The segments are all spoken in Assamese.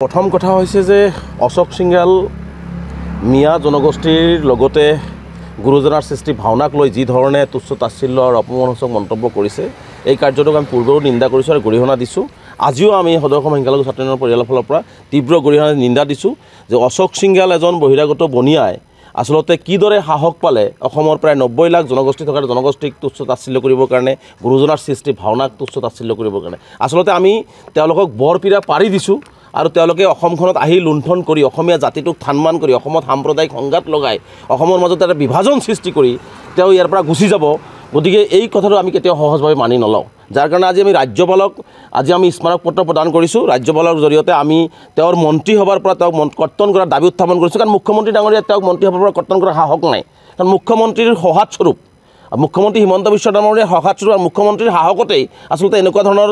প্ৰথম কথা হৈছে যে অশোক সিংঘাল মিয়া জনগোষ্ঠীৰ লগতে গুৰুজনাৰ সৃষ্টি ভাওনাক লৈ যি ধৰণে তুচ্ছ তাচ্ছিল্য আৰু অপমানসূচক মন্তব্য কৰিছে এই কাৰ্যটোক আমি পূৰ্বেও নিন্দা কৰিছোঁ আৰু গৰিহণা দিছোঁ। আজিও আমি সদৌ অসম সংখ্যালঘু ছাত্ৰজনৰ পৰিয়ালৰ ফালৰ পৰা তীব্ৰ গৰিহণা নিন্দা দিছোঁ যে অশোক সিংঘাল এজন বহিৰাগত বনিয়াই আচলতে কিদৰে সাহস পালে অসমৰ প্ৰায় 90 লাখ জনগোষ্ঠী থকাৰ জনগোষ্ঠীক তুচ্ছ তাচ্ছিল্য কৰিবৰ কাৰণে গুৰুজনাৰ সৃষ্টি ভাওনাক তুচ্ছ তাচ্ছিল্য কৰিবৰ কাৰণে আচলতে আমি তেওঁলোকক বৰপীৰা পাৰি দিছোঁ আৰু তেওঁলোকে অসমখনত আহি লুণ্ঠন কৰি অসমীয়া জাতিটোক থানমান কৰি অসমত সাম্প্ৰদায়িক সংঘাত লগাই অসমৰ মাজত এটা বিভাজন সৃষ্টি কৰি তেওঁ ইয়াৰ পৰা গুচি যাব। গতিকে এই কথাটো আমি কেতিয়াও সহজভাৱে মানি নলওঁ, যাৰ কাৰণে আজি আমি ৰাজ্যপালক আমি স্মাৰক পত্ৰ প্ৰদান কৰিছোঁ। ৰাজ্যপালৰ জৰিয়তে আমি তেওঁৰ মন্ত্ৰী সভাৰ পৰা তেওঁক কৰ্তন কৰাৰ দাবী উত্থাপন কৰিছোঁ, কাৰণ মুখ্যমন্ত্ৰী ডাঙৰীয়া তেওঁক মন্ত্ৰী সভাৰ পৰা কৰ্তন কৰাৰ সাহস নাই। কাৰণ মুখ্যমন্ত্ৰীৰ সহায়স্বৰূপ মুখ্যমন্ত্ৰী হিমন্ত বিশ্ব শৰ্মাৰ সহায়স্বৰূপ আৰু মুখ্যমন্ত্ৰীৰ সাহসতেই আচলতে এনেকুৱা ধৰণৰ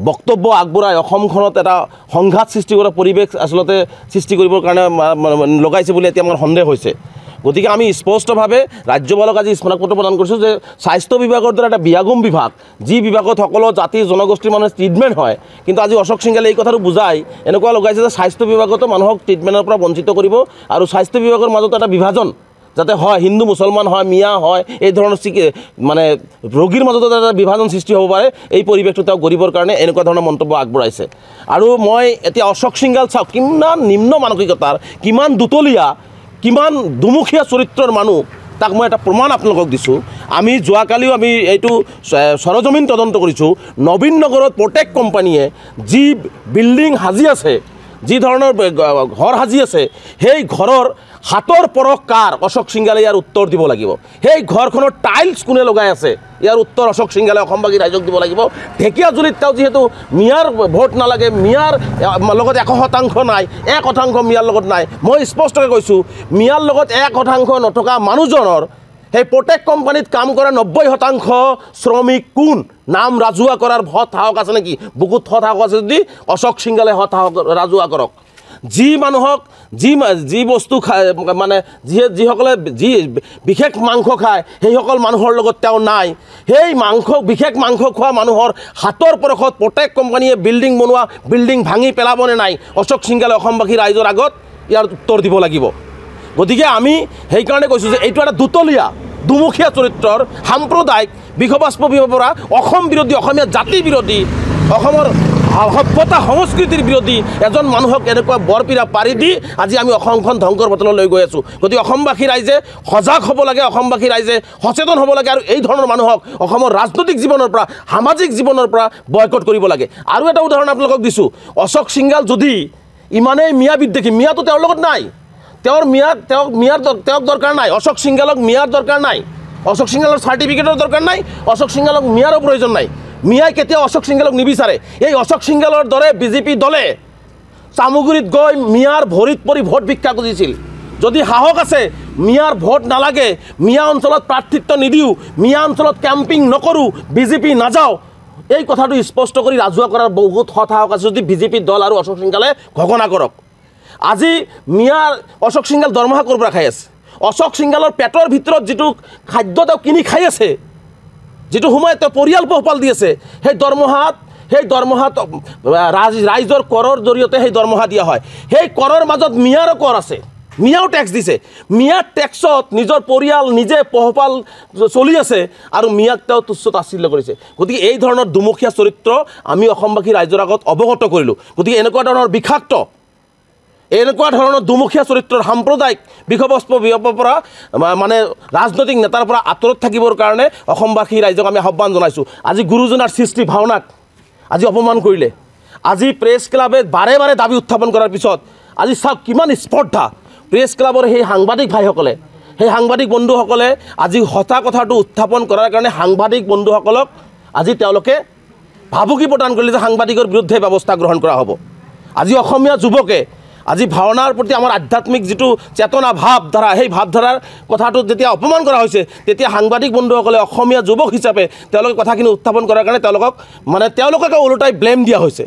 বক্তব্য আগবঢ়াই অসমখনত এটা সংঘাত সৃষ্টি কৰা পৰিৱেশ আচলতে সৃষ্টি কৰিবৰ কাৰণে লগাইছে বুলি এতিয়া আমাৰ সন্দেহ হৈছে। গতিকে আমি স্পষ্টভাৱে ৰাজ্যপালক আজি স্মাৰক পত্ৰ প্ৰদান কৰিছোঁ যে স্বাস্থ্য বিভাগৰ দ্বাৰা এটা বিয়াগম বিভাগ, যি বিভাগত সকলো জাতি জনগোষ্ঠীৰ মানুহে ট্ৰিটমেণ্ট হয়, কিন্তু আজি অশোক সিংঘালে এই কথাটো বুজাই এনেকুৱা লগাইছে যে স্বাস্থ্য বিভাগতো মানুহক ট্ৰিটমেণ্টৰ পৰা বঞ্চিত কৰিব আৰু স্বাস্থ্য বিভাগৰ মাজত এটা বিভাজন যাতে হয়, হিন্দু মুছলমান হয়, মিয়া হয়, এই ধৰণৰ মানে ৰোগীৰ মাজত এটা বিভাজন সৃষ্টি হ'ব পাৰে, এই পৰিৱেশটো তেওঁ গঢ়িবৰ কাৰণে এনেকুৱা ধৰণৰ মন্তব্য আগবঢ়াইছে। আৰু মই এতিয়া অশোক সিংঘাল চাওক কিমান নিম্ন মানসিকতাৰ, কিমান দুতলীয়া, কিমান দুমুখীয়া চৰিত্ৰৰ মানুহ, তাক মই এটা প্ৰমাণ আপোনালোকক দিছোঁ। আমি যোৱাকালিও আমি এইটো সৰজমিন তদন্ত কৰিছোঁ। নবীন নগৰত প্ৰত্যেক কোম্পানীয়ে যি বিল্ডিং সাজি আছে, যি ধৰণৰ ঘৰ সাজি আছে, সেই ঘৰৰ হাতৰ পৰশ কাৰ অশোক সিংঘালে ইয়াৰ উত্তৰ দিব লাগিব। সেই ঘৰখনৰ টাইলছ কোনে লগাই আছে ইয়াৰ উত্তৰ অশোক সিংঘালে অসমবাসী ৰাইজক দিব লাগিব। ঢেকীয়াজুলিত তেওঁ যিহেতু মিয়াৰ ভোট নালাগে, মিয়াৰ লগত 100% নাই, 1% মিয়াৰ লগত নাই, মই স্পষ্টকৈ কৈছোঁ মিয়াৰ লগত 1% নথকা মানুহজনৰ সেই প্ৰত্যেক কোম্পানীত কাম কৰা 90% শ্ৰমিক কোন নাম ৰাজহুৱা কৰাৰ হত সাহস আছে নেকি? বুকুত হত সাহস আছে যদি অশোক সিংঘালে হত সাহস ৰাজহুৱা কৰক। যি মানুহক যি বস্তু খায়, মানে যিসকলে যি বিশেষ মাংস খায়, সেইসকল মানুহৰ লগত তেওঁ নাই। সেই বিশেষ মাংস খোৱা মানুহৰ হাতৰ পৰশত প্ৰত্যেক কোম্পানীয়ে বিল্ডিং বনোৱা, বিল্ডিং ভাঙি পেলাবনে নাই, অশোক সিংঘালে অসমবাসী ৰাইজৰ আগত ইয়াৰ উত্তৰ দিব লাগিব। গতিকে আমি সেইকাৰণে কৈছোঁ যে এইটো এটা দুতলীয়া দুমুখীয়া চৰিত্ৰৰ সাম্প্ৰদায়িক বিষবাস্প পৰা অসম বিৰোধী, অসমীয়া জাতি বিৰোধী, অসমৰ সভ্যতা সংস্কৃতিৰ বিৰোধী এজন মানুহক এনেকুৱা বৰপীৰা পাৰি দি আজি আমি অসমখন ধ্বংসৰ পথলৈ লৈ গৈ আছোঁ। গতিকে অসমবাসী ৰাইজে সজাগ হ'ব লাগে, অসমবাসী ৰাইজে সচেতন হ'ব লাগে আৰু এই ধৰণৰ মানুহক অসমৰ ৰাজনৈতিক জীৱনৰ পৰা, সামাজিক জীৱনৰ পৰা বয়কট কৰিব লাগে। আৰু এটা উদাহৰণ আপোনালোকক দিছোঁ, অশোক সিংঘাল যদি ইমানেই মিয়া বিদ্বেষী, মিয়াটো তেওঁৰ লগত নাই, তেওঁক দৰকাৰ নাই, অশোক সিংঘালক মিয়াৰ দৰকাৰ নাই, অশোক সিংঘালৰ চাৰ্টিফিকেটৰ দৰকাৰ নাই, অশোক সিংঘালক মিয়াৰো প্ৰয়োজন নাই। মিয়াই কেতিয়াও অশোক সিংঘালক নিবিচাৰে। এই অশোক সিংঘালৰ দৰে বিজেপি দলে চামুগুৰিত গৈ মিয়াৰ ভৰিত পৰি ভোট ভিক্ষা খুজিছিল। যদি সাহস আছে, মিয়াৰ ভোট নালাগে, মিয়া অঞ্চলত প্ৰাৰ্থিত্ব নিদিওঁ, মিয়া অঞ্চলত কেম্পিং নকৰোঁ, বিজেপি নাযাওঁ, এই কথাটো স্পষ্ট কৰি ৰাজহুৱা কৰাৰ বহুত হত সাহস আছে যদি বিজেপি দল আৰু অশোক সিংঘালে ঘোষণা কৰক। আজি মিয়াৰ অশোক সিংঘাল দৰমহা ক'ৰ পৰা খাই আছে? অশোক সিংঘালৰ পেটৰ ভিতৰত যিটো খাদ্য তেওঁ কিনি খাই আছে, যিটো সময়ত তেওঁ পৰিয়াল পোহপাল দি আছে, সেই দৰমহাত ৰাইজৰ কৰৰ জৰিয়তে সেই দৰমহা দিয়া হয়। সেই কৰৰ মাজত মিয়াৰো কৰ আছে, মিয়াও টেক্স দিছে। মিয়াৰ টেক্সত নিজৰ পৰিয়াল নিজে পোহপাল চলি আছে আৰু মিয়াক তেওঁ তুচ্ছ তাচ্ছিল্য কৰিছে। গতিকে এই ধৰণৰ দুমুখীয়া চৰিত্ৰ আমি অসমবাসী ৰাইজৰ আগত অৱগত কৰিলোঁ। গতিকে এনেকুৱা ধৰণৰ বিষাক্ত, এনেকুৱা ধৰণৰ দুমুখীয়া চৰিত্ৰৰ সাম্প্ৰদায়িক বিষবস্প পৰা মানে ৰাজনৈতিক নেতাৰ পৰা আঁতৰত থাকিবৰ কাৰণে অসমবাসী ৰাইজক আমি আহ্বান জনাইছোঁ। আজি গুৰুজনাৰ সৃষ্টি ভাওনাক আজি অপমান কৰিলে। আজি প্ৰেছ ক্লাবে বাৰে বাৰে দাবী উত্থাপন কৰাৰ পিছত আজি চাওক কিমান স্পৰ্ধা। প্ৰেছ ক্লাবৰ সেই সাংবাদিক ভাইসকলে, সেই সাংবাদিক বন্ধুসকলে আজি সঁচা কথাটো উত্থাপন কৰাৰ কাৰণে সাংবাদিক বন্ধুসকলক আজি তেওঁলোকে ভাবুকি প্ৰদান কৰিলে যে সাংবাদিকৰ বিৰুদ্ধে ব্যৱস্থা গ্ৰহণ কৰা হ'ব। আজি অসমীয়া যুৱকে আজি ভাওনাৰ প্ৰতি আমাৰ আধ্যাত্মিক যিটো চেতনা ভাৱধাৰা, সেই ভাৱধাৰাৰ কথাটো যেতিয়া অপমান কৰা হৈছে, তেতিয়া সাংবাদিক বন্ধুসকলে অসমীয়া যুৱক হিচাপে তেওঁলোকে কথাখিনি উত্থাপন কৰাৰ কাৰণে তেওঁলোককে ওলোটাই ব্লেম দিয়া হৈছে।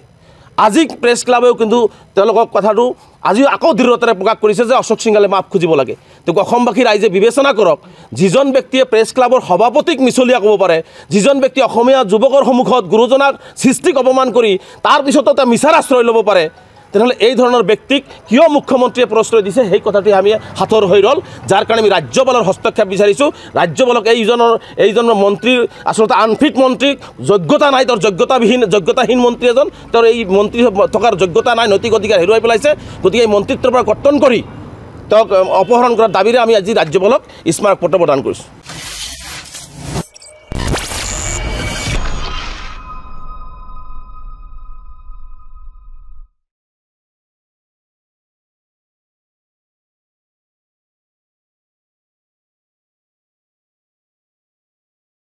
আজি প্ৰেছ ক্লাবেও কিন্তু তেওঁলোকক কথাটো আজিও আকৌ দৃঢ়তাৰে প্ৰকাশ কৰিছে যে অশোক সিংঘালে মাফ খুজিব লাগে। তেওঁক অসমবাসী ৰাইজে বিবেচনা কৰক। যিজন ব্যক্তিয়ে প্ৰেছ ক্লাবৰ সভাপতিক মিছলীয়া ক'ব পাৰে, যিজন ব্যক্তি অসমীয়া যুৱকৰ সন্মুখত গুৰুজনাক সৃষ্টিক অপমান কৰি তাৰ পিছতো তেওঁ মিছাৰ আশ্ৰয় ল'ব পাৰে, তেনেহ'লে এই ধৰণৰ ব্যক্তিক কিয় মুখ্যমন্ত্ৰীয়ে প্ৰশ্ৰয় দিছে সেই কথাটোৱে আমি হাতৰ হৈ ৰ'ল, যাৰ কাৰণে আমি ৰাজ্যপালৰ হস্তক্ষেপ বিচাৰিছোঁ। ৰাজ্যপালক এইজন মন্ত্ৰীৰ আচলতে আনফিট মন্ত্ৰীক যোগ্যতা নাই, তেওঁৰ যোগ্যতাহীন মন্ত্ৰী এজন, তেওঁৰ এই মন্ত্ৰী থকাৰ যোগ্যতা নাই, নৈতিক অধিকাৰ হেৰুৱাই পেলাইছে। গতিকে এই মন্ত্ৰিত্বৰ পৰা কৰ্তন কৰি তেওঁক অপহৰণ কৰাৰ দাবীৰে আমি আজি ৰাজ্যপালক স্মাৰক পত্ৰ প্ৰদান কৰিছোঁ।